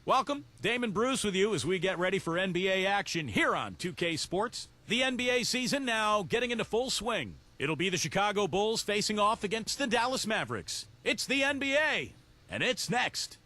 Welcome, Damon Bruce with you as we get ready for NBA action here on 2K Sports. The NBA season now getting into full swing. It'll be the Chicago Bulls facing off against the Dallas Mavericks. It's the NBA, and it's next.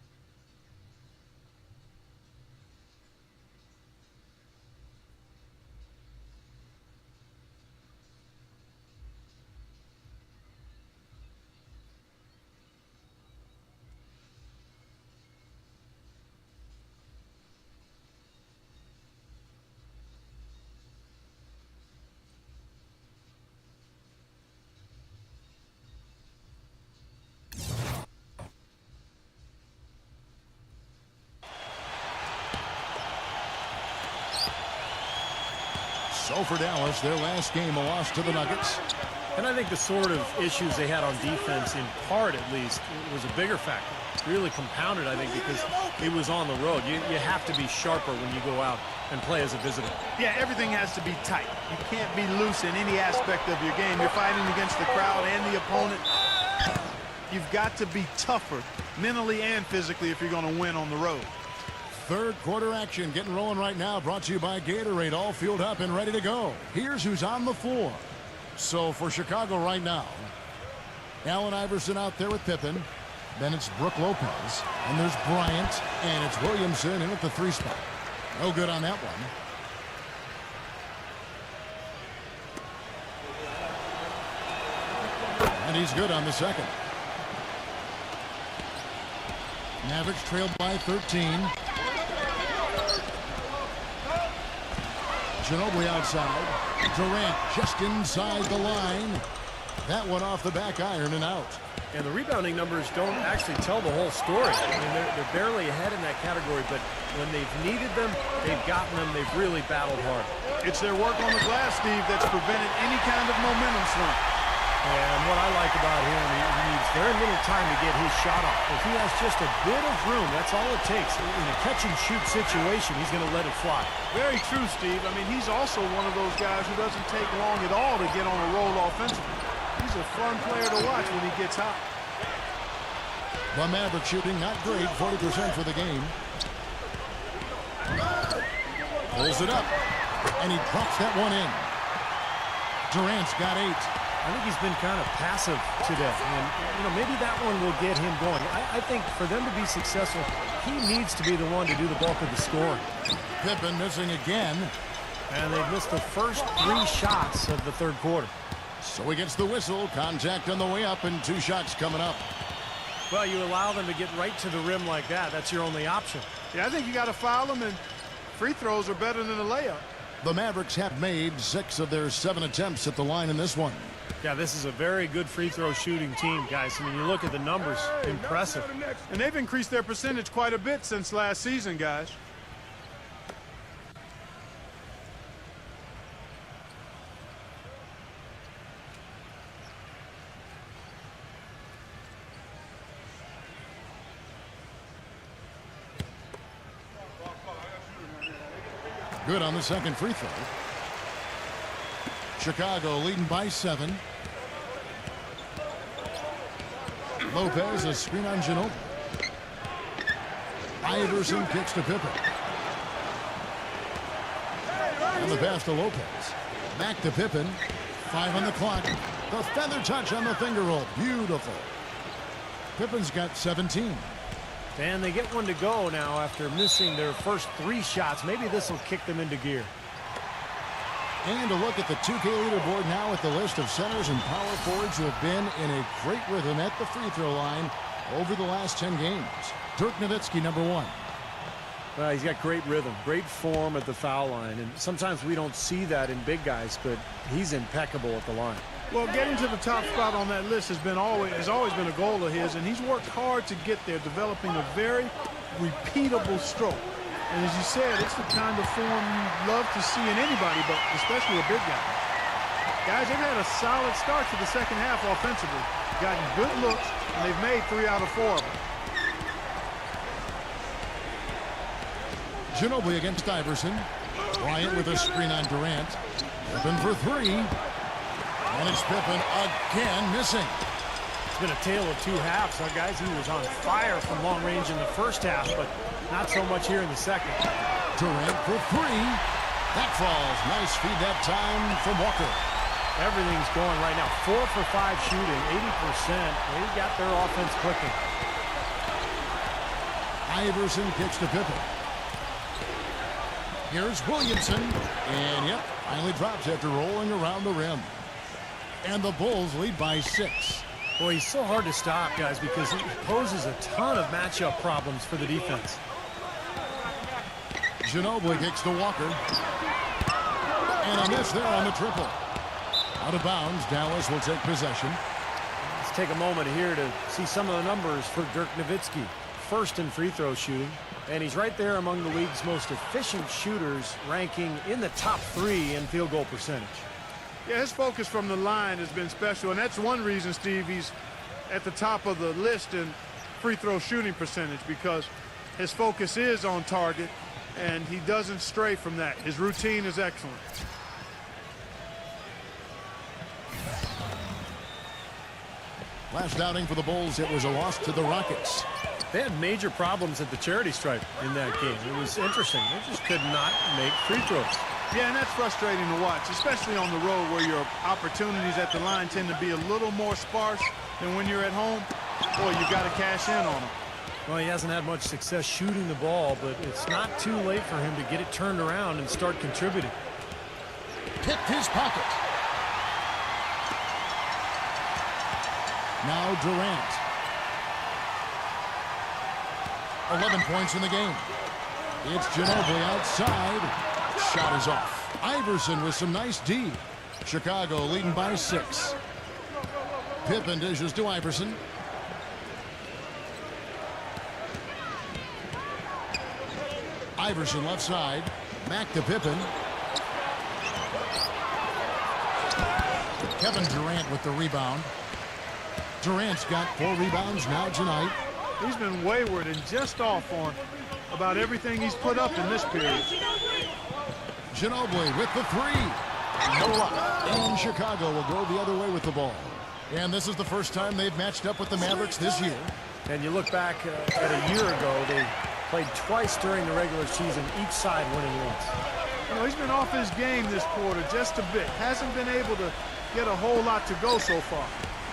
So for Dallas, their last game, a loss to the Nuggets. And I think the sort of issues they had on defense, in part at least, was a bigger factor. Really compounded, I think, because it was on the road. You have to be sharper when you go out and play as a visitor. Yeah, everything has to be tight. You can't be loose in any aspect of your game. You're fighting against the crowd and the opponent. You've got to be tougher mentally and physically if you're going to win on the road. Third quarter action getting rolling right now, brought to you by Gatorade, all fueled up and ready to go. Here's who's on the floor. So for Chicago right now, Allen Iverson out there with Pippen. Then it's Brook Lopez. And there's Bryant. And it's Williamson in at the 3 spot. No good on that one. And he's good on the second. Mavericks trailed by 13. Ginobili outside. Durant just inside the line. That one off the back iron and out. And the rebounding numbers don't actually tell the whole story. I mean, they're barely ahead in that category, but when they've needed them, they've gotten them. They've really battled hard. It's their work on the glass, Steve, that's prevented any kind of momentum slump. And what I like about him, he needs very little time to get his shot off. If he has just a bit of room, that's all it takes. In a catch-and-shoot situation, he's going to let it fly. Very true, Steve. I mean, he's also one of those guys who doesn't take long at all to get on a roll offensively. He's a fun player to watch when he gets hot. The Mavericks shooting not great, 40% for the game. Pulls it up, and he drops that one in. Durant's got 8. I think he's been kind of passive today, and maybe that one will get him going. I think for them to be successful, he needs to be the one to do the bulk of the scoring. Pippen missing again. And they've missed the first 3 shots of the third quarter. So he gets the whistle, contact on the way up, and 2 shots coming up. Well, you allow them to get right to the rim like that. That's your only option. Yeah, I think you got to foul them, and free throws are better than a layup. The Mavericks have made 6 of their 7 attempts at the line in this one. Yeah, this is a very good free throw shooting team, guys. I mean, you look at the numbers, impressive. And they've increased their percentage quite a bit since last season, guys. Good on the second free throw. Chicago leading by 7. Lopez, a screen on Ginobili. Iverson kicks to Pippen. And the pass to Lopez. Back to Pippen. 5 on the clock. The feather touch on the finger roll. Beautiful. Pippen's got 17. And they get one to go now after missing their first 3 shots. Maybe this will kick them into gear. And a look at the 2K leaderboard now with the list of centers and power forwards who have been in a great rhythm at the free throw line over the last 10 games. Dirk Nowitzki, number 1. Well, he's got great rhythm, great form at the foul line. And sometimes we don't see that in big guys, but he's impeccable at the line. Well, getting to the top spot on that list has always been a goal of his, and he's worked hard to get there, developing a very repeatable stroke. And as you said, it's the kind of form you love to see in anybody, but especially a big guy. Guys, they've had a solid start to the second half offensively. Gotten good looks, and they've made 3 out of 4 of them. Ginobili against Iverson. Bryant with a screen on Durant. Pippen for 3. And it's Pippen again missing. It's been a tale of 2 halves, huh, guys? He was on fire from long range in the first half, but Not so much here in the second. Durant for three. That falls. Nice feed that time from Walker. Everything's going right now. 4 for 5 shooting, 80%. They got their offense clicking. Iverson kicks to Pippen. Here's Williamson. And, yep, finally drops after rolling around the rim. And the Bulls lead by 6. Boy, he's so hard to stop, guys, because he poses a ton of matchup problems for the defense. Ginobili kicks to Walker. And a miss there on the triple. Out of bounds, Dallas will take possession. Let's take a moment here to see some of the numbers for Dirk Nowitzki. First in free throw shooting, and he's right there among the league's most efficient shooters, ranking in the top 3 in field goal percentage. Yeah, his focus from the line has been special, and that's one reason, Steve, he's at the top of the list in free throw shooting percentage, because his focus is on target, and he doesn't stray from that. His routine is excellent. Last outing for the Bulls, it was a loss to the Rockets. They had major problems at the charity stripe in that game. It was interesting. They just could not make free throws. Yeah, and that's frustrating to watch, especially on the road where your opportunities at the line tend to be a little more sparse than when you're at home. Boy, you got to cash in on them. Well, he hasn't had much success shooting the ball, but it's not too late for him to get it turned around and start contributing. Picked his pocket. Now Durant. 11 points in the game. It's Ginobili outside. Shot is off. Iverson with some nice D. Chicago leading by 6. Pippen dishes to Iverson. Iverson left side. Back to Pippen. Kevin Durant with the rebound. Durant's got 4 rebounds now tonight. He's been wayward and just off on about everything he's put up in this period. Ginobili with the 3. No luck. And Chicago will go the other way with the ball. And this is the first time they've matched up with the Mavericks this year. And you look back at a year ago, they played twice during the regular season, each side winning once. You know, he's been off his game this quarter just a bit. Hasn't been able to get a whole lot to go so far.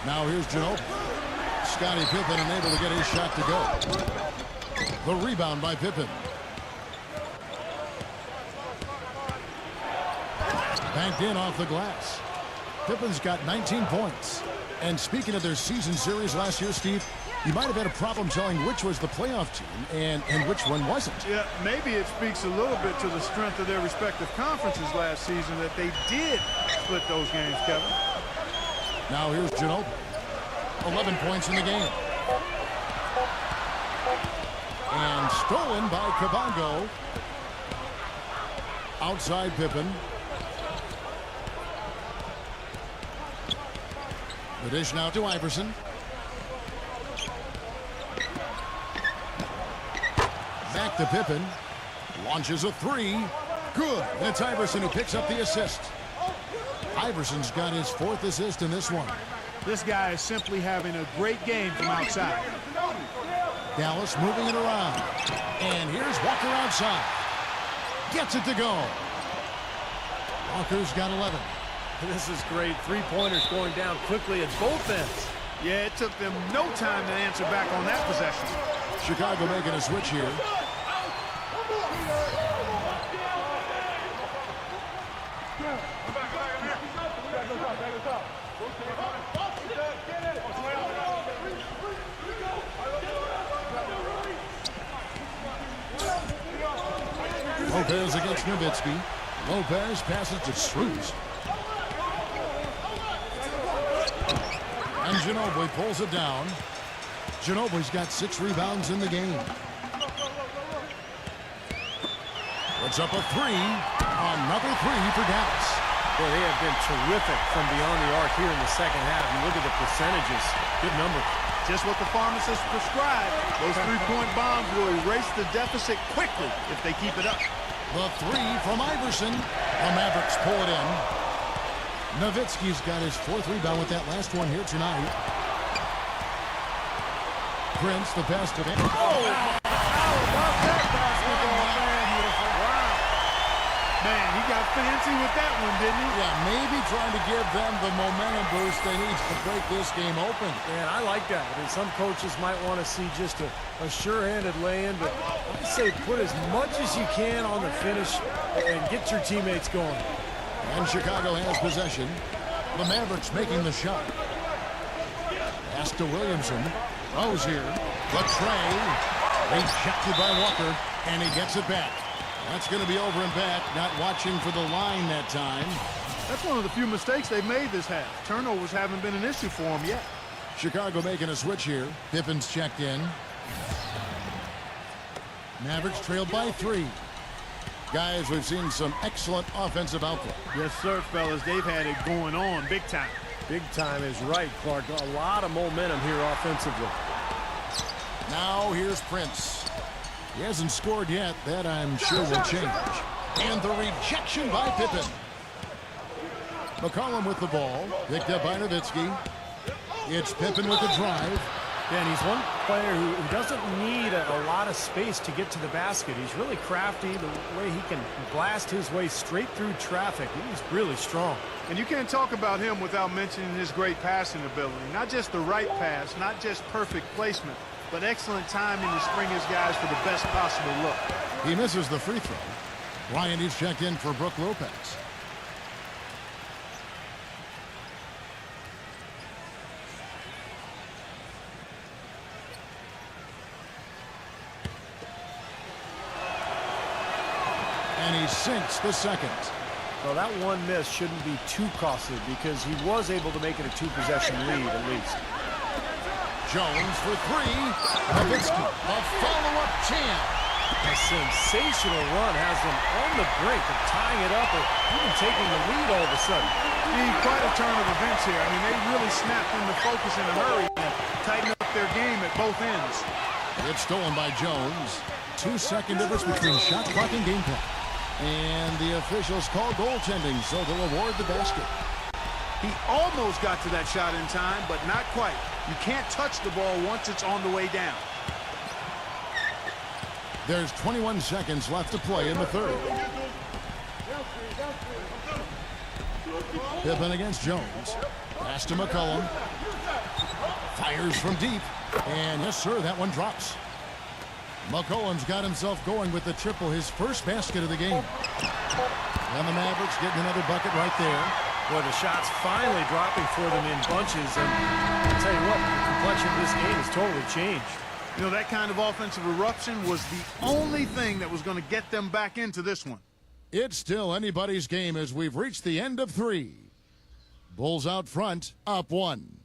Now here's Ginobili. Scottie Pippen unable to get his shot to go. The rebound by Pippen. Banked in off the glass. Pippen's got 19 points. And speaking of their season series last year, Steve, you might have had a problem telling which was the playoff team and which one wasn't. Yeah, maybe it speaks a little bit to the strength of their respective conferences last season that they did split those games, Kevin. Now here's Ginobili. 11 points in the game. And stolen by Kabongo. Outside Pippen. The dish now to Iverson. Back to Pippen. Launches a 3. Good. And it's Iverson who picks up the assist. Iverson's got his 4th assist in this one. This guy is simply having a great game from outside. Dallas moving it around. And here's Walker outside. Gets it to go. Walker's got 11. This is great. 3-pointers going down quickly at both ends. Yeah, it took them no time to answer back on that possession. Chicago making a switch here. Lopez against Nowitzki. Lopez passes to Struz. And Ginobili pulls it down. Ginobili's got 6 rebounds in the game. Puts up a 3. Another 3 for Dallas. Boy, they have been terrific from beyond the arc here in the second half. And look at the percentages. Good number. Just what the pharmacist prescribed. Those 3-point bombs will erase the deficit quickly if they keep it up. The 3 from Iverson. The Mavericks pull it in. Nowitzki's got his 4th rebound with that last one here tonight. Prince, the pass to him. Oh, how about that got fancy with that one, didn't he? Yeah, maybe trying to give them the momentum boost they need to break this game open. Man, I like that. I mean, some coaches might want to see just a sure-handed lay-in, but I say put as much as you can on the finish and get your teammates going. And Chicago has possession. The Mavericks making the shot. Pass to Williamson. Rose here. The tray. Rejected by Walker, and he gets it back. That's going to be over and back. Not watching for the line that time. That's one of the few mistakes they've made this half. Turnovers haven't been an issue for them yet. Chicago making a switch here. Pippen's checked in. Mavericks trailed by 3. Guys, we've seen some excellent offensive output. Yes, sir, fellas. They've had it going on big time. Big time is right, Clark. A lot of momentum here offensively. Now here's Prince. He hasn't scored yet. That, I'm sure, will change. And the rejection by Pippen. McCollum with the ball. Picked up by Nowitzki. It's Pippen with the drive. And he's one player who doesn't need a lot of space to get to the basket. He's really crafty. The way he can blast his way straight through traffic. He's really strong. And you can't talk about him without mentioning his great passing ability. Not just the right pass, not just perfect placement, but excellent timing to spring his guys for the best possible look. He misses the free throw. Ryan is checked in for Brook Lopez. And he sinks the second. Well, that one miss shouldn't be too costly because he was able to make it a 2-possession lead at least. Jones for 3. Nowitzki, a follow-up jam. A sensational run has them on the brink of tying it up or even taking the lead all of a sudden. Quite a turn of events here. I mean, they really snapped into focus in a hurry and tightened up their game at both ends. It's stolen by Jones. 2-second difference between shot clock and game clock. And the officials call goaltending, so they'll award the basket. He almost got to that shot in time, but not quite. You can't touch the ball once it's on the way down. There's 21 seconds left to play in the third. Pippen against Jones. Pass to McCollum. Fires from deep. And yes, sir, that one drops. McCollum's got himself going with the triple, his first basket of the game. And the Mavericks getting another bucket right there. Boy, the shots finally dropping for them in bunches. And I'll tell you what, the complexion of this game has totally changed. You know, that kind of offensive eruption was the only thing that was going to get them back into this one. It's still anybody's game as we've reached the end of 3. Bulls out front, up 1.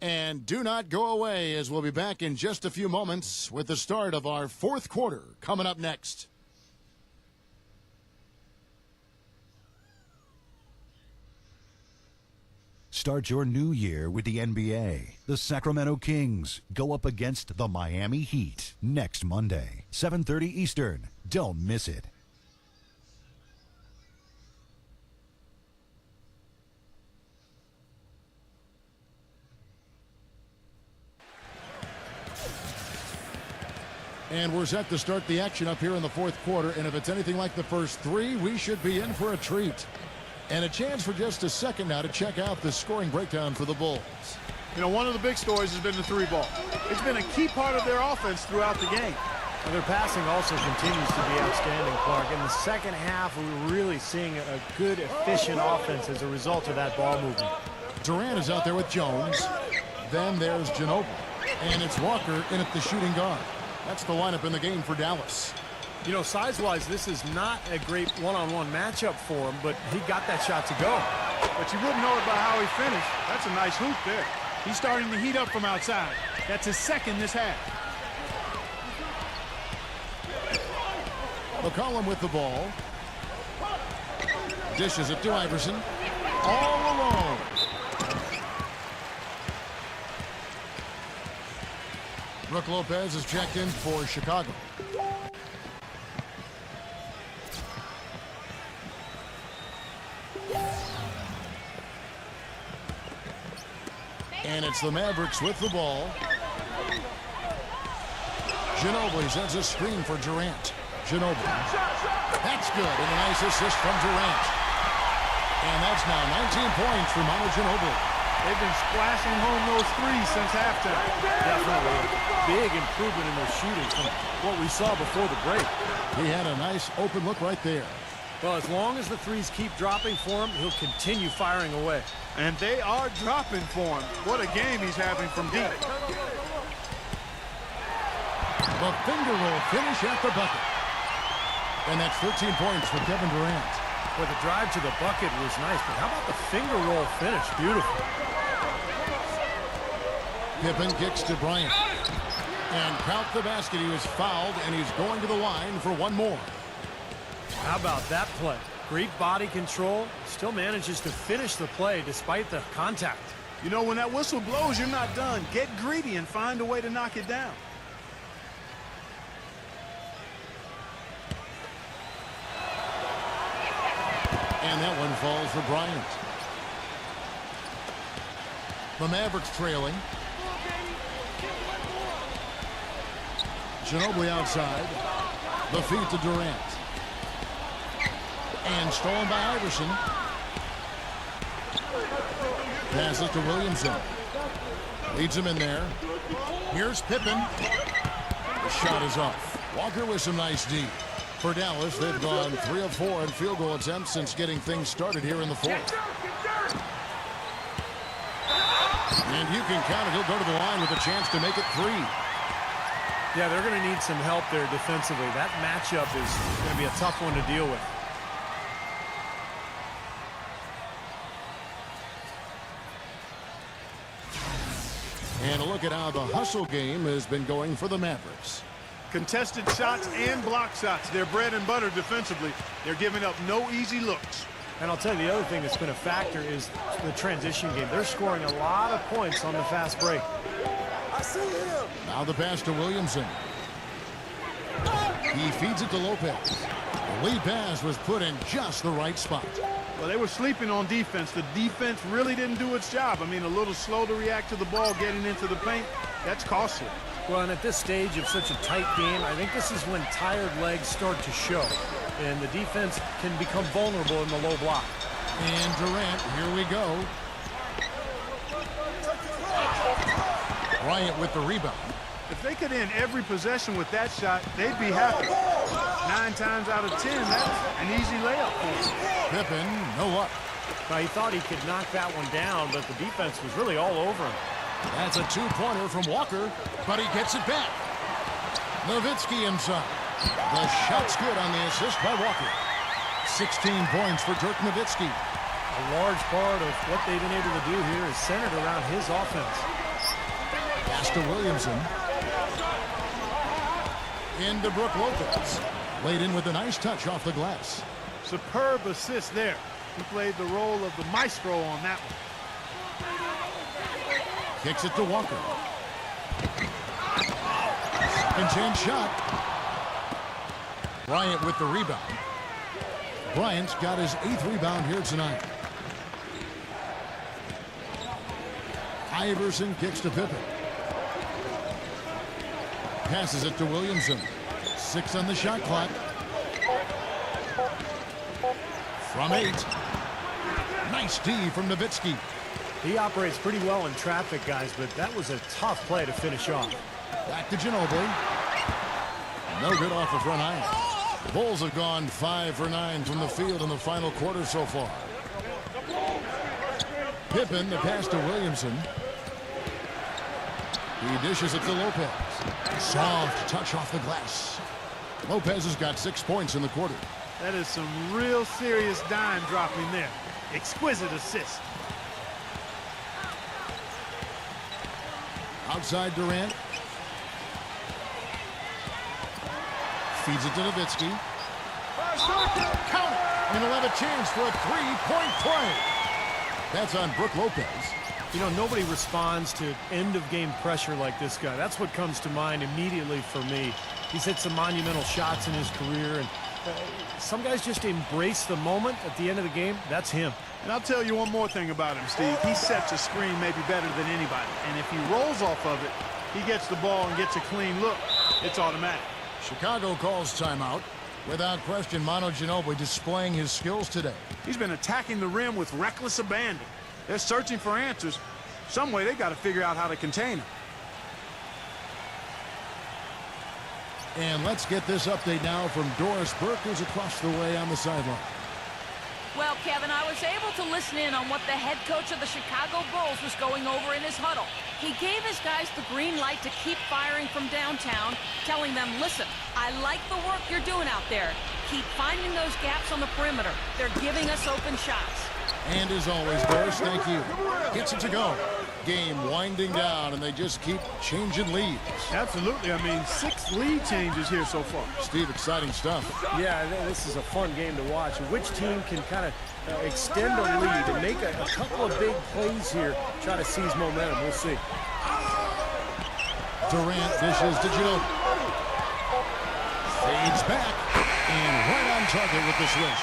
And do not go away as we'll be back in just a few moments with the start of our 4th quarter coming up next. Start your new year with the NBA. The Sacramento Kings go up against the Miami Heat next Monday, 7:30 Eastern. Don't miss it. And we're set to start the action up here in the 4th quarter. And if it's anything like the first 3, we should be in for a treat. And a chance for just a second now to check out the scoring breakdown for the Bulls. You know, one of the big stories has been the 3-ball. It's been a key part of their offense throughout the game. And their passing also continues to be outstanding, Clark. In the second half, we were really seeing a good, efficient offense as a result of that ball movement. Durant is out there with Jones. Then there's Ginobili. And it's Walker in at the shooting guard. That's the lineup in the game for Dallas. You know, size-wise, this is not a great one-on-one matchup for him, but he got that shot to go. But you wouldn't know it by how he finished. That's a nice hoop there. He's starting to heat up from outside. That's his second this half. McCollum with the ball. Dishes it to Iverson. All alone. Brook Lopez is checked in for Chicago. And it's the Mavericks with the ball. Ginobili sends a screen for Durant. Ginobili. That's good, and a nice assist from Durant. And that's now 19 points for Manu Ginobili. They've been splashing home those threes since halftime. Definitely a big improvement in their shooting from what we saw before the break. He had a nice open look right there. Well, as long as the threes keep dropping for him, he'll continue firing away. And they are dropping for him. What a game he's having from deep. The finger roll finish at the bucket. And that's 13 points for Kevin Durant. Well, the drive to the bucket was nice, but how about the finger roll finish? Beautiful. Pippen kicks to Bryant. And count the basket. He was fouled, and he's going to the line for one more. How about that play? Great body control. Still manages to finish the play despite the contact. You know, when that whistle blows, you're not done. Get greedy and find a way to knock it down. And that one falls for Bryant. The Mavericks trailing. Ginobili outside. The feed to Durant. And stolen by Iverson. Passes to Williamson. Leads him in there. Here's Pippen. The shot is off. Walker with some nice D. For Dallas, they've gone 3 of 4 in field goal attempts since getting things started here in the fourth. And you can count it. He'll go to the line with a chance to make it 3. Yeah, they're going to need some help there defensively. That matchup is going to be a tough one to deal with. And a look at how the hustle game has been going for the Mavericks. Contested shots and block shots. They're bread and butter defensively. They're giving up no easy looks. And I'll tell you, the other thing that's been a factor is the transition game. They're scoring a lot of points on the fast break. I see him. Now the pass to Williamson. He feeds it to Lopez. The lead pass was put in just the right spot. Well, they were sleeping on defense. The defense really didn't do its job. I mean, a little slow to react to the ball getting into the paint. That's costly. Well, and at this stage of such a tight game, I think this is when tired legs start to show. And the defense can become vulnerable in the low block. And Durant, here we go. Bryant with the rebound. If they could end every possession with that shot, they'd be happy. 9 times out of 10, that's an easy layup for them. Pippen, no luck. Now, he thought he could knock that one down, but the defense was really all over him. That's a 2-pointer from Walker, but he gets it back. Nowitzki inside. The shot's good on the assist by Walker. 16 points for Dirk Nowitzki. A large part of what they've been able to do here is centered around his offense. Pass to Williamson. Into Brook Lopez. Laid in with a nice touch off the glass. Superb assist there. He played the role of the maestro on that one. Kicks it to Walker. Second chance shot. Bryant with the rebound. Bryant's got his 8th rebound here tonight. Iverson kicks to Pippen. Passes it to Williamson. 6 on the shot clock. From 8. Nice D from Nowitzki. He operates pretty well in traffic, guys, but that was a tough play to finish off. Back to Ginobili. No good off the front iron. The Bulls have gone 5 for 9 from the field in the final quarter so far. Pippen, the pass to Williamson. He dishes it to Lopez. Soft touch off the glass. Lopez has got 6 points in the quarter. That is some real serious dime dropping there. Exquisite assist. Outside Durant. Feeds it to Nowitzki. Count it! And he'll have a chance for a 3-point play. That's on Brook Lopez. You know, nobody responds to end-of-game pressure like this guy. That's what comes to mind immediately for me. He's hit some monumental shots in his career, and some guys just embrace the moment at the end of the game. That's him. And I'll tell you one more thing about him, Steve. He sets a screen maybe better than anybody. And if he rolls off of it, he gets the ball and gets a clean look. It's automatic. Chicago calls timeout. Without question, Manu Ginobili displaying his skills today. He's been attacking the rim with reckless abandon. They're searching for answers. Some way they got to figure out how to contain him. And let's get this update now from Doris Burke, who's across the way on the sideline. Well, Kevin, I was able to listen in on what the head coach of the Chicago Bulls was going over in his huddle. He gave his guys the green light to keep firing from downtown, telling them, listen, I like the work you're doing out there. Keep finding those gaps on the perimeter. They're giving us open shots. And as always, Doris, thank you. Gets it to go. Game winding down, and they just keep changing leads. Absolutely. I mean, 6 lead changes here so far. Steve, exciting stuff. Yeah, this is a fun game to watch. Which team can kind of extend a lead and make a couple of big plays here, try to seize momentum. We'll see. Durant dishes to Ginobili. Fades back, and right on target with the swish.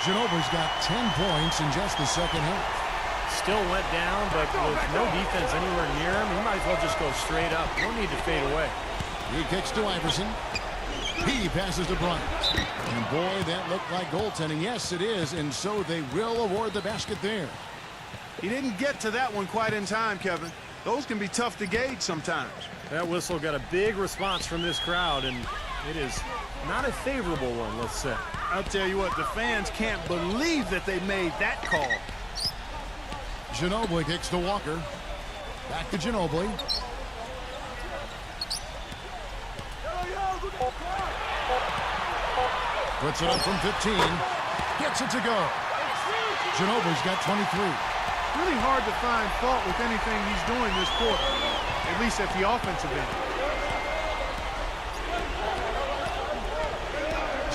Ginobili's got 10 points in just the second half. Still went down, but with no defense anywhere near him, he might as well just go straight up. No need to fade away. He kicks to Iverson. He passes to Bryant. And boy, that looked like goaltending. Yes, it is, and so they will award the basket there. He didn't get to that one quite in time, Kevin. Those can be tough to gauge sometimes. That whistle got a big response from this crowd, and it is not a favorable one, let's say. I'll tell you what, the fans can't believe that they made that call. Ginobili kicks to Walker. Back to Ginobili. Puts it up from 15. Gets it to go. Ginobili's got 23. Really hard to find fault with anything he's doing this quarter, at least at the offensive end.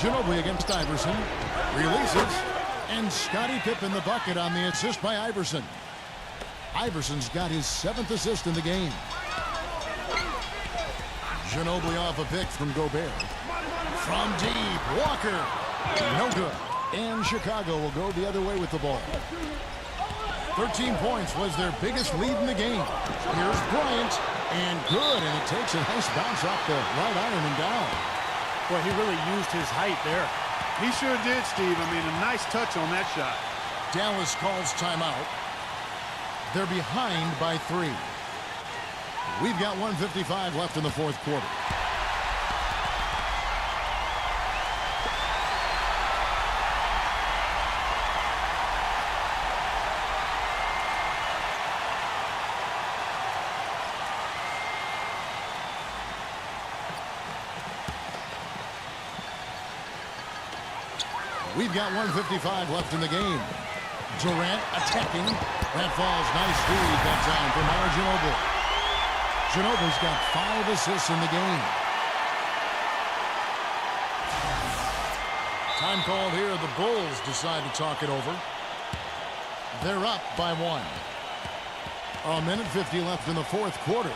Ginobili against Iverson. Releases. And Scottie Pippen the bucket on the assist by Iverson. Iverson's got his 7th assist in the game. Ginobili off a pick from Gobert. From deep, Walker. No good. And Chicago will go the other way with the ball. 13 points was their biggest lead in the game. Here's Bryant. And good. And it takes a nice bounce off the right iron and down. Boy, he really used his height there. He sure did, Steve. I mean, a nice touch on that shot. Dallas calls timeout. They're behind by 3. We've got 1:55 left in the fourth quarter. We've got 1:55 left in the game. Durant attacking. That falls. Nice feed that time from Manu Ginobili. Ginobili's got 5 assists in the game. Time called here. The Bulls decide to talk it over. They're up by 1. 1:50 left in the fourth quarter.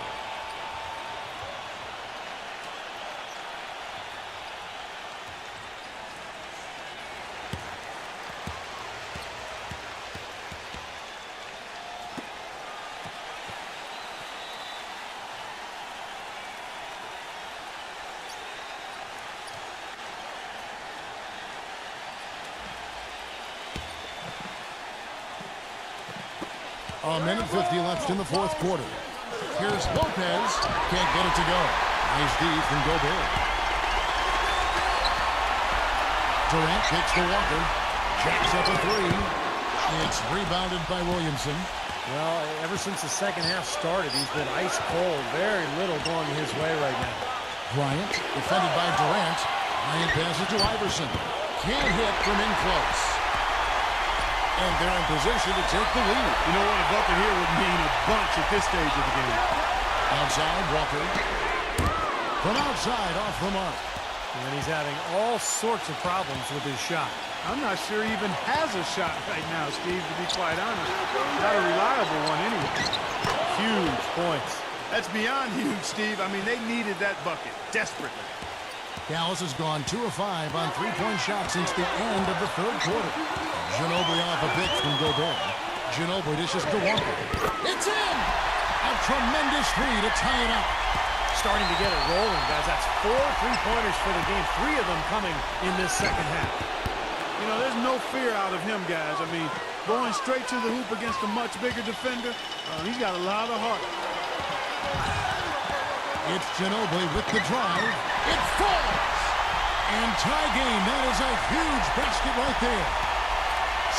A minute 50 left in the fourth quarter. Here's Lopez. Can't get it to go. Nice D from Gobert. Durant kicks to Walker. Jacks up a 3. It's rebounded by Williamson. Well, ever since the second half started, he's been ice cold. Very little going his way right now. Bryant, defended by Durant. Bryant passes to Iverson. Can't hit from in close. And they're in position to take the lead. You know what? A bucket here would mean a bunch at this stage of the game. Outside, Walker. From outside, off the mark. And he's having all sorts of problems with his shot. I'm not sure he even has a shot right now, Steve, to be quite honest. Not a reliable one anyway. Huge points. That's beyond huge, Steve. I mean, they needed that bucket desperately. Dallas has gone 2 of 5 on 3-point shots since the end of the third quarter. Ginobili off a pick from Gobert. Ginobili dishes to Walker. It's in! A tremendous 3 to tie it up. starting to get it rolling, guys. That's 4 3-pointers for the game, 3 of them coming in this second half. You know, there's no fear out of him, guys. I mean, going straight to the hoop against a much bigger defender, he's got a lot of heart. It's Ginobili with the drive. It falls! And tie game. That is a huge basket right there.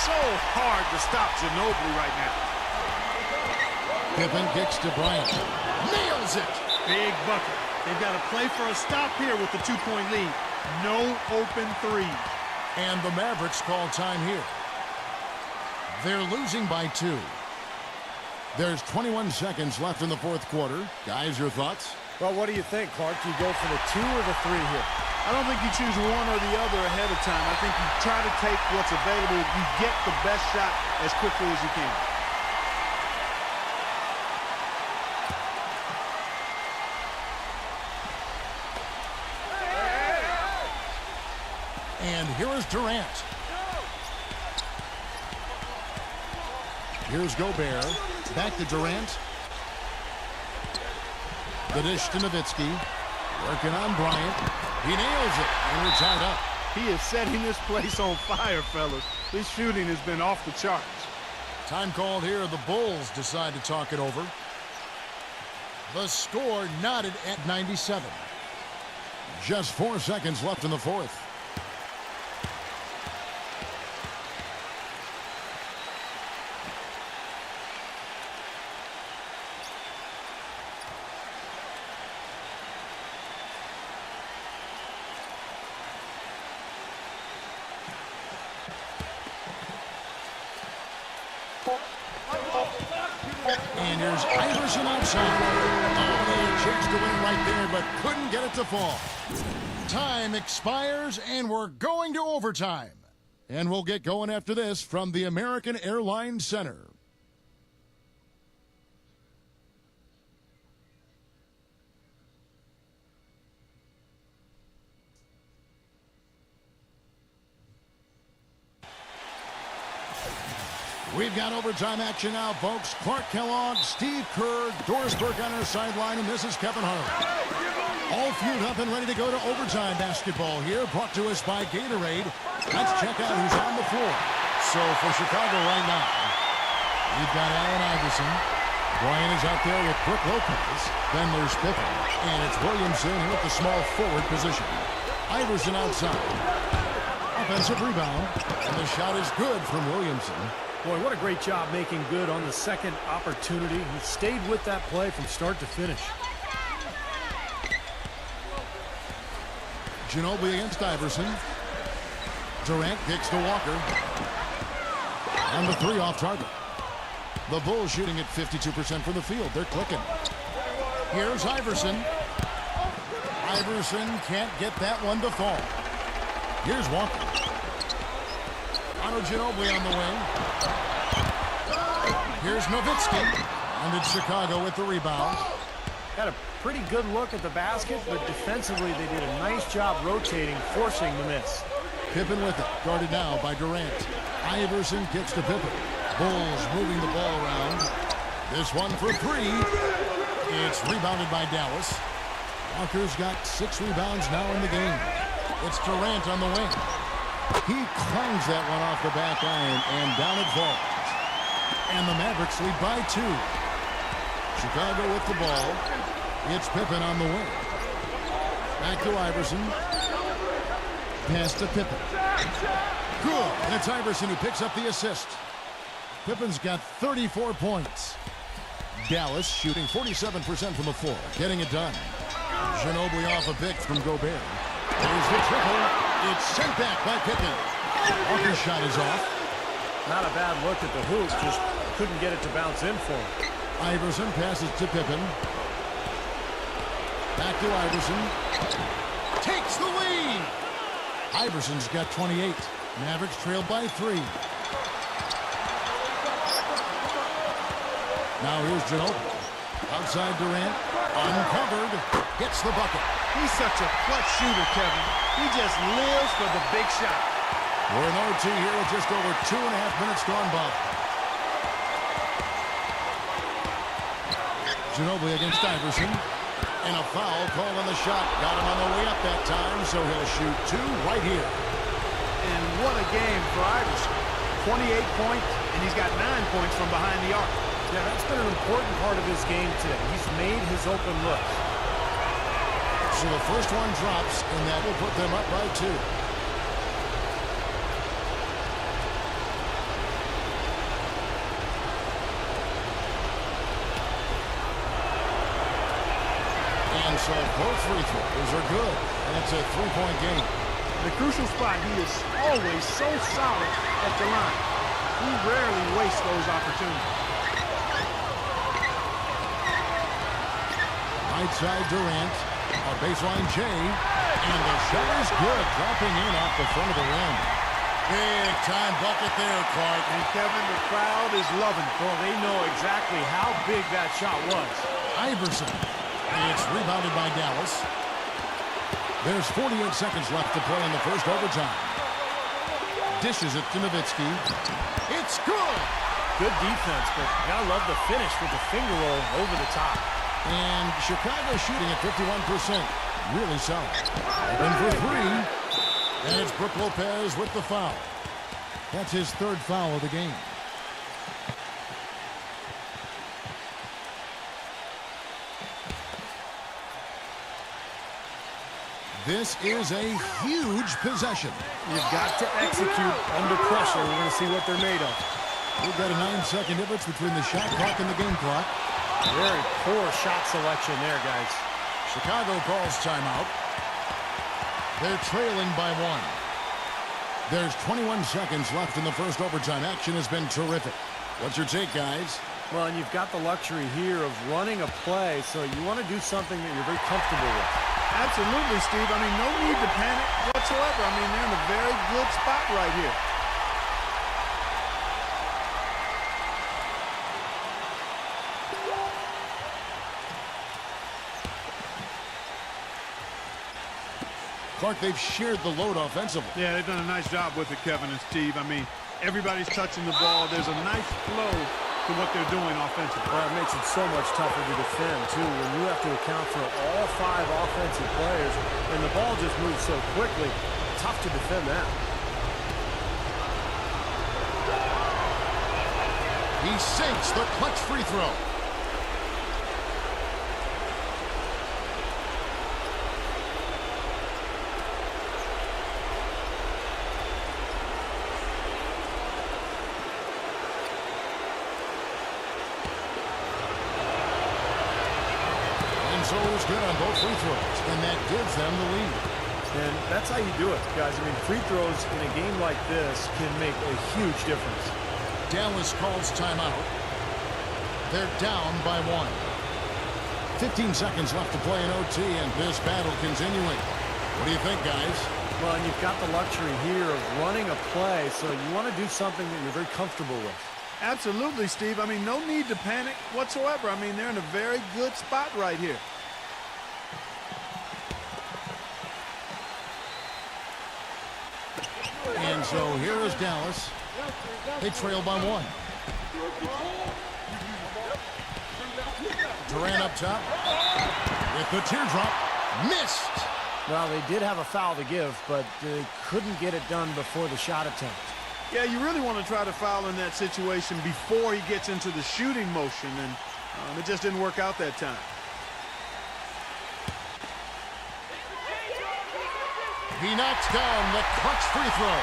So hard to stop Ginobili right now. Pippen kicks to Bryant. Nails it! Big bucket. They've got to play for a stop here with the 2-point lead. No open threes. And the Mavericks call time here. They're losing by 2. There's 21 seconds left in the fourth quarter. Guys, your thoughts? Well, what do you think, Clark? Do you go for the 2 or the 3 here? I don't think you choose one or the other ahead of time. I think you try to take what's available. You get the best shot as quickly as you can. And here is Durant. Here's Gobert. Back to Durant. The dish to Nowitzki. Working on Bryant. He nails it. And we're tied up. He is setting this place on fire, fellas. This shooting has been off the charts. Time called here. The Bulls decide to talk it over. The score knotted at 97. Just 4 seconds left in the fourth. And here's Iverson outside. Oh, a chance to win right there, but couldn't get it to fall. Time expires, and we're going to overtime. And we'll get going after this from the American Airlines Center. We've got overtime action now, folks. Clark Kellogg, Steve Kerr, Doris Burke on our sideline, and this is Kevin Harlan. All fueled up and ready to go to overtime basketball here, brought to us by Gatorade. Let's check out who's on the floor. So for Chicago right now, we've got Allen Iverson. Bryant is out there with Brook Lopez. Then there's Pippen. And it's Williamson with the small forward position. Iverson outside. Offensive rebound. And the shot is good from Williamson. Boy, what a great job making good on the second opportunity. He stayed with that play from start to finish. Ginobili against Iverson. Durant kicks to Walker. And the 3 off target. The Bulls shooting at 52% from the field. They're clicking. Here's Iverson. Iverson can't get that one to fall. Here's Walker. Ginobili on the wing. Here's Nowitzki. And it's Chicago with the rebound. Had a pretty good look at the basket, but defensively they did a nice job rotating, forcing the miss. Pippen with it. Guarded now by Durant. Iverson kicks to Pippen. Bulls moving the ball around. This one for 3. It's rebounded by Dallas. Walker's got 6 rebounds now in the game. It's Durant on the wing. He clangs that one off the back iron, and down it falls. And the Mavericks lead by 2. Chicago with the ball. It's Pippen on the wing. Back to Iverson. Pass to Pippen. Good. And it's Iverson who picks up the assist. Pippen's got 34 points. Dallas shooting 47% from the floor. Getting it done. Ginobili off a pick from Gobert. There's the triple. It's sent back by Pippen. Walker's shot is off. Not a bad look at the hoop, just couldn't get it to bounce in for him. Iverson passes to Pippen. Back to Iverson. Takes the lead. Iverson's got 28. Mavericks trailed by 3. Now here's Ginobili. Outside Durant. Uncovered. Gets the bucket. He's such a clutch shooter, Kevin. He just lives for the big shot. We're in OT here with just over 2.5 minutes gone by. Ginobili against Iverson. And a foul called on the shot. Got him on the way up that time, so he'll shoot 2 right here. And what a game for Iverson. 28 points, and he's got 9 points from behind the arc. Yeah, that's been an important part of his game today. He's made his open looks. So the first one drops, and that will put them up by 2. And so both free throws are good. And it's a 3-point game. The crucial spot, he is always so solid at the line. He rarely wastes those opportunities. Right side Durant. A baseline J. And the shot is good. Dropping in off the front of the rim. Big time bucket there, Clark. And Kevin, the crowd is loving it. Well, they know exactly how big that shot was. Iverson. It's rebounded by Dallas. There's 48 seconds left to play in the first overtime. Dishes it to Nowitzki. It's good. Good defense, but you gotta love the finish with the finger roll over the top. And Chicago shooting at 51%. Really solid. And for 3. And it's Brook Lopez with the foul. That's his 3rd foul of the game. This is a huge possession. You've got to execute under pressure. We're going to see what they're made of. We've got a 9-second difference between the shot clock and the game clock. Very poor shot selection there, guys. Chicago calls timeout. They're trailing by 1. There's 21 seconds left in the first overtime. Action has been terrific. What's your take, guys? Well, and you've got the luxury here of running a play, so you want to do something that you're very comfortable with. Absolutely, Steve. I mean, no need to panic whatsoever. I mean, they're in a very good spot right here. Clark, they've shared the load offensively. Yeah, they've done a nice job with it, Kevin and Steve. I mean, everybody's touching the ball. There's a nice flow to what they're doing offensively. Well, it makes it so much tougher to defend, too, when you have to account for all 5 offensive players, and the ball just moves so quickly. Tough to defend that. He sinks the clutch free throw. So it was good on both free throws, and that gives them the lead. And that's how you do it, guys. I mean, free throws in a game like this can make a huge difference. Dallas calls timeout. They're down by 1. 15 seconds left to play in OT, and this battle continuing. What do you think, guys? Well, and you've got the luxury here of running a play, so you want to do something that you're very comfortable with. Absolutely, Steve. I mean, no need to panic whatsoever. I mean, they're in a very good spot right here. And so here is Dallas. They trail by 1. Durant up top. With the teardrop. Missed. Well, they did have a foul to give, but they couldn't get it done before the shot attempt. Yeah, you really want to try to foul in that situation before he gets into the shooting motion, and it just didn't work out that time. He knocks down the clutch free throw.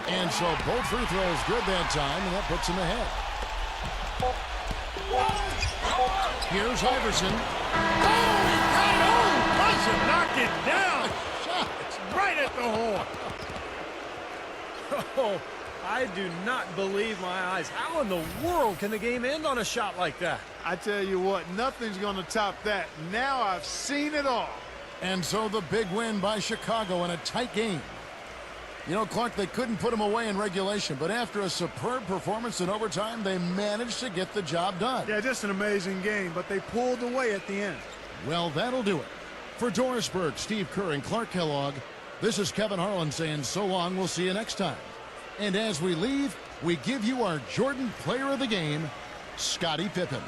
And so both free throws good that time, and that puts him ahead. Here's Iverson. Oh, he got it! Oh, Russell knocked it down! Shot right at the horn. Oh, I do not believe my eyes. How in the world can the game end on a shot like that? I tell you what, nothing's going to top that. Now I've seen it all. And so the big win by Chicago in a tight game. You know, Clark, they couldn't put him away in regulation, but after a superb performance in overtime, they managed to get the job done. Yeah, just an amazing game, but they pulled away at the end. Well, that'll do it For Doris Burke, Steve Kerr, and Clark Kellogg, this is Kevin Harlan saying so long. We'll see you next time. And as we leave, we give you our Jordan Player of the Game, Scottie Pippen.